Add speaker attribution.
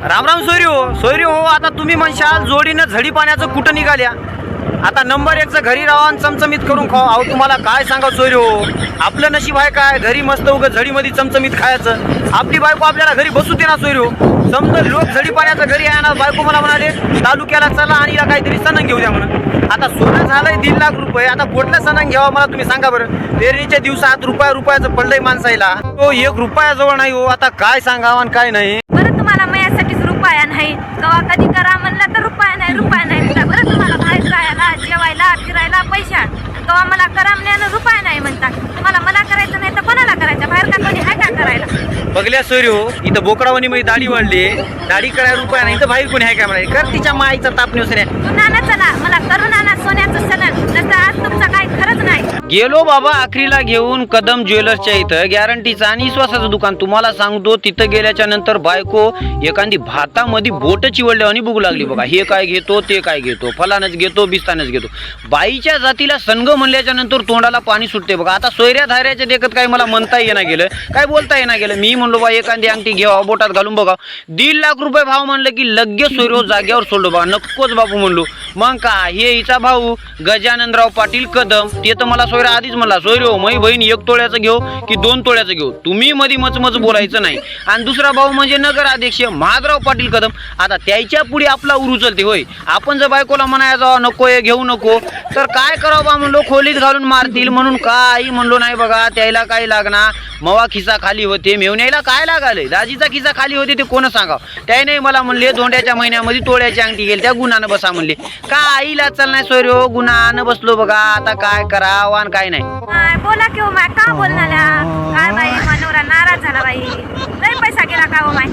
Speaker 1: राम राम सोयरी हो आता तुम्ही म्हणशाल जोडीनं झडी पाण्याचं कुठं निघाल्या. आता नंबर 1चं घरी राहा आणि चमचमीत करून खाऊ. अहो तुम्हाला काय सांगा सोयरी हो, आपलं नशीब आहे काय घरी मस्त उगं झडीमध्ये चमचमीत खायचं. आपली बायको आपल्याला घरी बसू दे ना सोयरी हो. समजा लोक झडी पाण्याचं घरी आहे ना, बायको मला म्हणाले तालुक्याला चला आणि या काहीतरी सणंग घेऊ द्या म्हणून. आता सोनं झालंय 1.5 लाख रुपये. आता कुठलं सणंग घ्यावा मला तुम्ही सांगा बरं. पेरणीच्या दिवसात रुपयाचं पडलंय माणसाला, तो 1 रुपयाजवळ नाही हो. आता काय सांगावं आणि काय नाही.
Speaker 2: बरं तुम्हाला माझ्यासाठीच रुपया नाही, कवा कधी करा म्हणलं तर रुपया नाही म्हणता. बरं तुम्हाला बाहेर जायला जेवायला फिरायला पैसा, कवा मला करा म्हणल्यानं रुपया नाही म्हणता. तुम्हाला मला करायचं नाही तर कोणाला करायचं, बाहेर का कोणी आहे का करायला.
Speaker 1: बघल्या सोयरी हो, इथं बोकडावानी मध्ये दाढी वाढली, दाढी करायला रुपया नाही तर बाहेर कोणी आहे काय म्हणाले. कर तिच्या माईचा ताप नसऱ्या.
Speaker 2: नाना चला मला करून आणा सोन्याचं सण, नसतं आज तुमचं काय खरंच नाही.
Speaker 1: गेलो बाबा आखरीला घेऊन कदम ज्वेलर्सच्या इथं गॅरंटीचं आणि विश्वासाचं दुकान. तुम्हाला सांगतो तिथं गेल्याच्या नंतर बायको एखादी भातामध्ये बोट चिवडल्यावानी बघू लागली बघा. हे काय घेतो ते काय घेतो, फलानच घेतो बिस्तानच घेतो. बाईच्या जातीला संघ म्हणल्याच्या नंतर तोंडाला पाणी सुटते बघा. आता सोयऱ्या धाऱ्याच्या देखत काय मला म्हणता येणार गेलं, काय बोलता येणार गेलं. मी म्हणलो बा एखादी अंगठी घ्यावा बोटात घालून बघा. 1.5 लाख रुपये भाव म्हणलं की लगेच सोयरो जाग्यावर सोडलो बघा. नक्कोच बापू म्हणलो. मग का हे हिचा भाऊ गजाननराव पाटील कदम, ते तर मला सोयरा आधीच म्हणला सोयरो मै बहीण 1 तोळ्याचं घेऊ की 2 तोळ्याचं घेऊ, तुम्ही मध्ये मचमच बोलायचं नाही. आणि दुसरा भाऊ म्हणजे नगराध्यक्ष महादराव पाटील कदम. आता त्याच्या पुढे आपला उरू चलते होय. आपण जर बायकोला म्हणायचं नको हे घेऊ नको तर काय करावं बा म्हणलो, खोलीत घालून मारतील म्हणून काही म्हणलो नाही बघा. त्याला काय लागणार, मवा खिसा खाली होते, मेवण्याला काय लागाले, दाजीचा खिसा खाली होते ते कोण सांगाव. त्याने मला म्हणले धोंड्याच्या महिन्यामध्ये तोळ्याची अंगठी गेली, त्या गुणानं बसा म्हणले. काहीला चल नाही सोयरो, गुणानं बसलो बघा. आता काय करावं आणि काय नाही.
Speaker 2: बोला की हो माय, का बोलणार काय बाई मनोरा नाराज झाला बाई, लय पैसा गेला का हो माय.